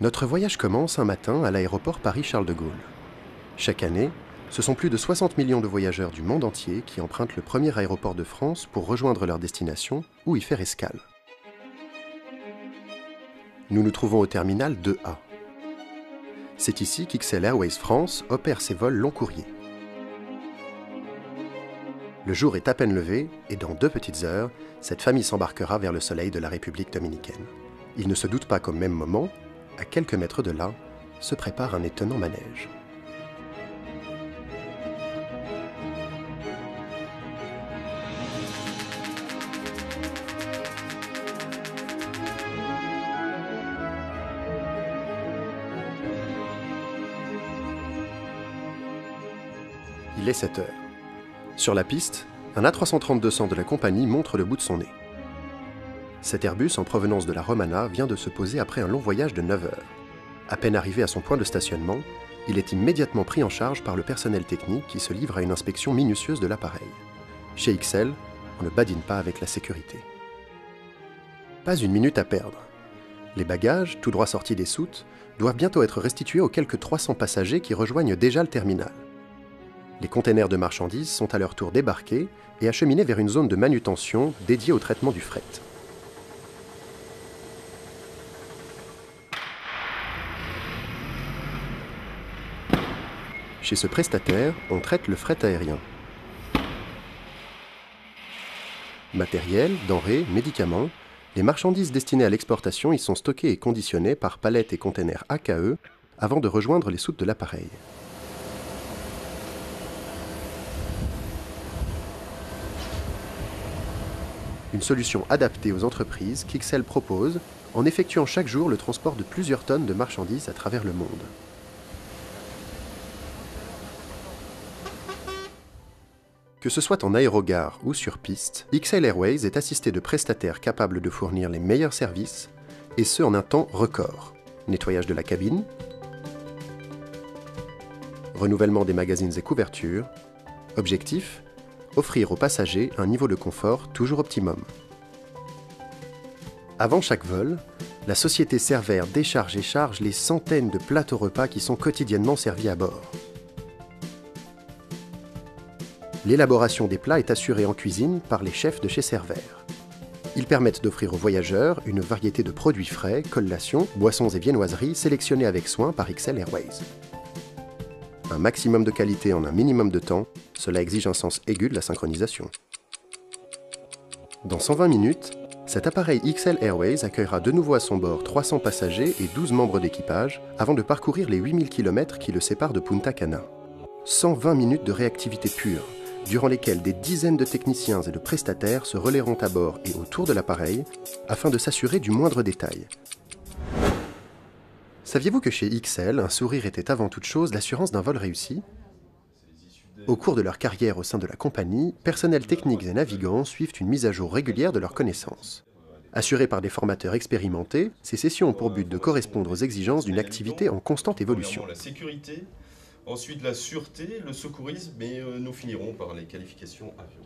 Notre voyage commence un matin à l'aéroport Paris-Charles de Gaulle. Chaque année, ce sont plus de 60 millions de voyageurs du monde entier qui empruntent le premier aéroport de France pour rejoindre leur destination ou y faire escale. Nous nous trouvons au terminal 2A. C'est ici qu'XL Airways France opère ses vols long courrier. Le jour est à peine levé et dans 2 petites heures, cette famille s'embarquera vers le soleil de la République dominicaine. Ils ne se doutent pas qu'au même moment, à quelques mètres de là, se prépare un étonnant manège. Il est 7 heures. Sur la piste, un A330-200 de la compagnie montre le bout de son nez. Cet Airbus en provenance de la Romana vient de se poser après un long voyage de 9 heures. À peine arrivé à son point de stationnement, il est immédiatement pris en charge par le personnel technique qui se livre à une inspection minutieuse de l'appareil. Chez XL, on ne badine pas avec la sécurité. Pas une minute à perdre. Les bagages, tout droit sortis des soutes, doivent bientôt être restitués aux quelques 300 passagers qui rejoignent déjà le terminal. Les containers de marchandises sont à leur tour débarqués et acheminés vers une zone de manutention dédiée au traitement du fret. Chez ce prestataire, on traite le fret aérien. Matériel, denrées, médicaments, les marchandises destinées à l'exportation y sont stockées et conditionnées par palettes et containers AKE avant de rejoindre les soutes de l'appareil. Une solution adaptée aux entreprises qu'XL propose en effectuant chaque jour le transport de plusieurs tonnes de marchandises à travers le monde. Que ce soit en aérogare ou sur piste, XL Airways est assisté de prestataires capables de fournir les meilleurs services, et ce en un temps record. Nettoyage de la cabine, renouvellement des magazines et couvertures, objectif, offrir aux passagers un niveau de confort toujours optimum. Avant chaque vol, la société Servair décharge et charge les centaines de plateaux repas qui sont quotidiennement servis à bord. L'élaboration des plats est assurée en cuisine par les chefs de chez Servair. Ils permettent d'offrir aux voyageurs une variété de produits frais, collations, boissons et viennoiseries sélectionnés avec soin par XL Airways. Un maximum de qualité en un minimum de temps, cela exige un sens aigu de la synchronisation. Dans 120 minutes, cet appareil XL Airways accueillera de nouveau à son bord 300 passagers et 12 membres d'équipage avant de parcourir les 8000 km qui le séparent de Punta Cana. 120 minutes de réactivité pure, durant lesquelles des dizaines de techniciens et de prestataires se relayeront à bord et autour de l'appareil afin de s'assurer du moindre détail. Saviez-vous que chez XL, un sourire était avant toute chose l'assurance d'un vol réussi ? Au cours de leur carrière au sein de la compagnie, personnels techniques et navigants suivent une mise à jour régulière de leurs connaissances. Assurées par des formateurs expérimentés, ces sessions ont pour but de correspondre aux exigences d'une activité en constante évolution. La sécurité, ensuite la sûreté, le secourisme, mais nous finirons par les qualifications avion.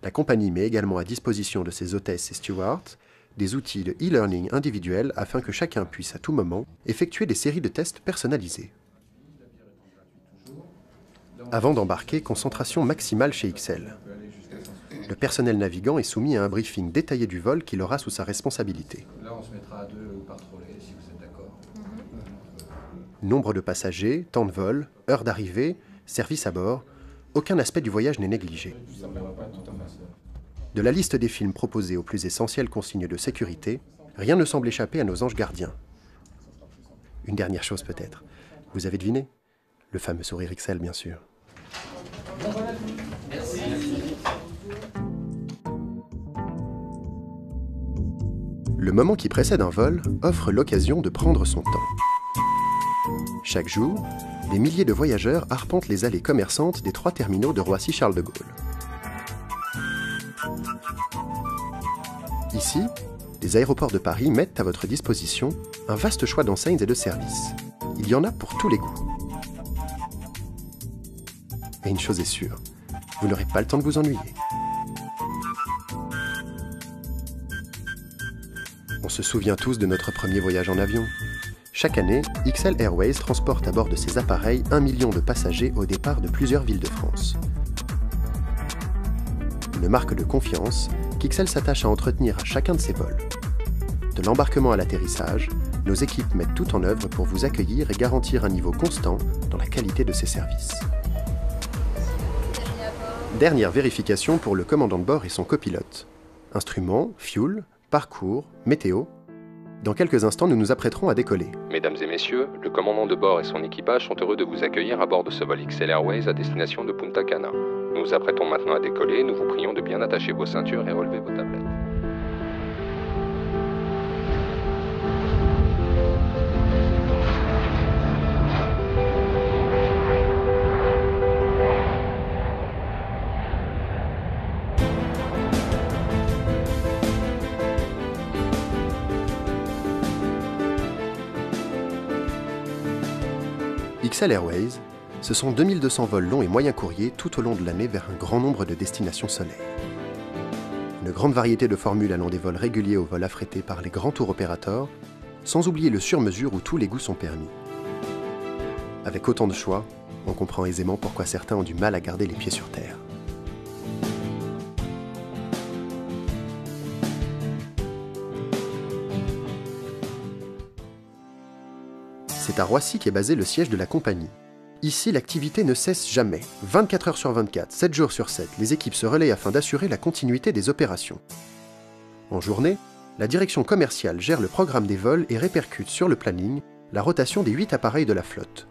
La compagnie met également à disposition de ses hôtesses et stewards des outils de e-learning individuels afin que chacun puisse à tout moment effectuer des séries de tests personnalisés. Avant d'embarquer, concentration maximale chez XL. Le personnel navigant est soumis à un briefing détaillé du vol qu'il aura sous sa responsabilité. Là, on se mettra à 2 par trolley, si vous êtes d'accord. Nombre de passagers, temps de vol, heure d'arrivée, service à bord, aucun aspect du voyage n'est négligé. De la liste des films proposés aux plus essentielles consignes de sécurité, rien ne semble échapper à nos anges gardiens. Une dernière chose peut-être. Vous avez deviné? Le fameux sourire XL, bien sûr. Merci. Le moment qui précède un vol offre l'occasion de prendre son temps. Chaque jour, des milliers de voyageurs arpentent les allées commerçantes des 3 terminaux de Roissy-Charles de Gaulle. Ici, les aéroports de Paris mettent à votre disposition un vaste choix d'enseignes et de services. Il y en a pour tous les goûts. Et une chose est sûre, vous n'aurez pas le temps de vous ennuyer. On se souvient tous de notre premier voyage en avion. Chaque année, XL Airways transporte à bord de ses appareils 1 million de passagers au départ de plusieurs villes de France. Une marque de confiance qu'XL s'attache à entretenir à chacun de ses vols. De l'embarquement à l'atterrissage, nos équipes mettent tout en œuvre pour vous accueillir et garantir un niveau constant dans la qualité de ses services. Dernière vérification pour le commandant de bord et son copilote. Instruments, fuel, parcours, météo. Dans quelques instants, nous nous apprêterons à décoller. Mesdames et messieurs, le commandant de bord et son équipage sont heureux de vous accueillir à bord de ce vol XL Airways à destination de Punta Cana. Nous nous apprêtons maintenant à décoller, nous vous prions de bien attacher vos ceintures et relever vos tablettes. XL Airways, ce sont 2200 vols longs et moyens courriers tout au long de l'année vers un grand nombre de destinations soleil. Une grande variété de formules allant des vols réguliers aux vols affrétés par les grands tours opérateurs, sans oublier le sur-mesure où tous les goûts sont permis. Avec autant de choix, on comprend aisément pourquoi certains ont du mal à garder les pieds sur terre. C'est à Roissy qu'est basé le siège de la compagnie. Ici, l'activité ne cesse jamais. 24 heures sur 24, 7 jours sur 7, les équipes se relaient afin d'assurer la continuité des opérations. En journée, la direction commerciale gère le programme des vols et répercute sur le planning la rotation des 8 appareils de la flotte.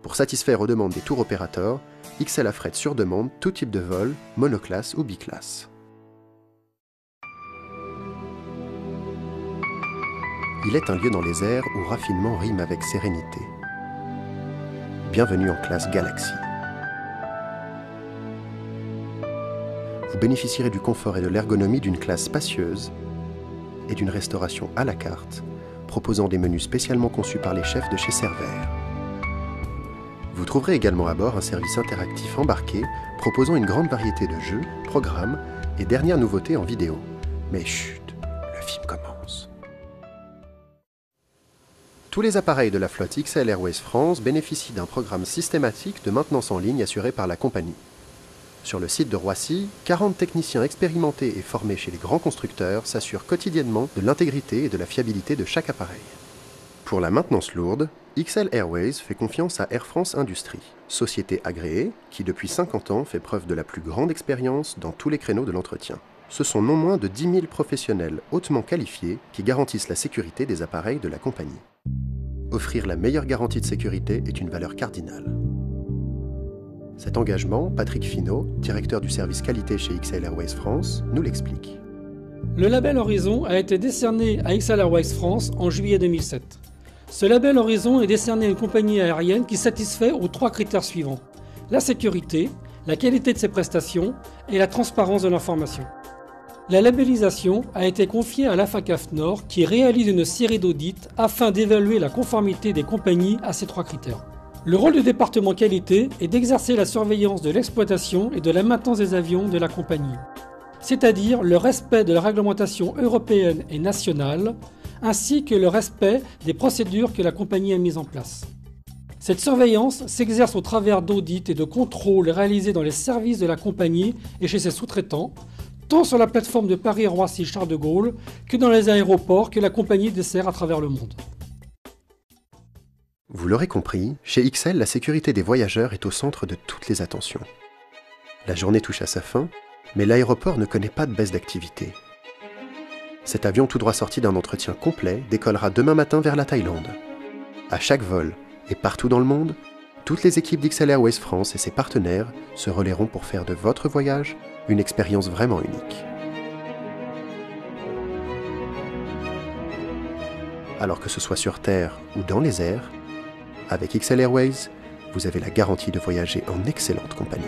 Pour satisfaire aux demandes des tours opérateurs, XL affrète sur demande tout type de vol, monoclasse ou biclasse. Il est un lieu dans les airs où raffinement rime avec sérénité. Bienvenue en classe Galaxy. Vous bénéficierez du confort et de l'ergonomie d'une classe spacieuse et d'une restauration à la carte, proposant des menus spécialement conçus par les chefs de chez Cervère. Vous trouverez également à bord un service interactif embarqué, proposant une grande variété de jeux, programmes et dernières nouveautés en vidéo. Mais chut, le film commence. Tous les appareils de la flotte XL Airways France bénéficient d'un programme systématique de maintenance en ligne assuré par la compagnie. Sur le site de Roissy, 40 techniciens expérimentés et formés chez les grands constructeurs s'assurent quotidiennement de l'intégrité et de la fiabilité de chaque appareil. Pour la maintenance lourde, XL Airways fait confiance à Air France Industrie, société agréée qui depuis 50 ans fait preuve de la plus grande expérience dans tous les créneaux de l'entretien. Ce sont non moins de 10 000 professionnels hautement qualifiés qui garantissent la sécurité des appareils de la compagnie. Offrir la meilleure garantie de sécurité est une valeur cardinale. Cet engagement, Patrick Finot, directeur du service qualité chez XL Airways France, nous l'explique. Le label Horizon a été décerné à XL Airways France en juillet 2007. Ce label Horizon est décerné à une compagnie aérienne qui satisfait aux 3 critères suivants: la sécurité, la qualité de ses prestations et la transparence de l'information. La labellisation a été confiée à l'AFACAF Nord qui réalise une série d'audits afin d'évaluer la conformité des compagnies à ces 3 critères. Le rôle du département qualité est d'exercer la surveillance de l'exploitation et de la maintenance des avions de la compagnie, c'est-à-dire le respect de la réglementation européenne et nationale, ainsi que le respect des procédures que la compagnie a mises en place. Cette surveillance s'exerce au travers d'audits et de contrôles réalisés dans les services de la compagnie et chez ses sous-traitants, tant sur la plateforme de Paris-Roissy-Charles de Gaulle que dans les aéroports que la compagnie dessert à travers le monde. Vous l'aurez compris, chez XL, la sécurité des voyageurs est au centre de toutes les attentions. La journée touche à sa fin, mais l'aéroport ne connaît pas de baisse d'activité. Cet avion tout droit sorti d'un entretien complet décollera demain matin vers la Thaïlande. À chaque vol, et partout dans le monde, toutes les équipes d'XL Airways France et ses partenaires se relaieront pour faire de votre voyage une expérience vraiment unique. Alors que ce soit sur terre ou dans les airs, avec XL Airways, vous avez la garantie de voyager en excellente compagnie.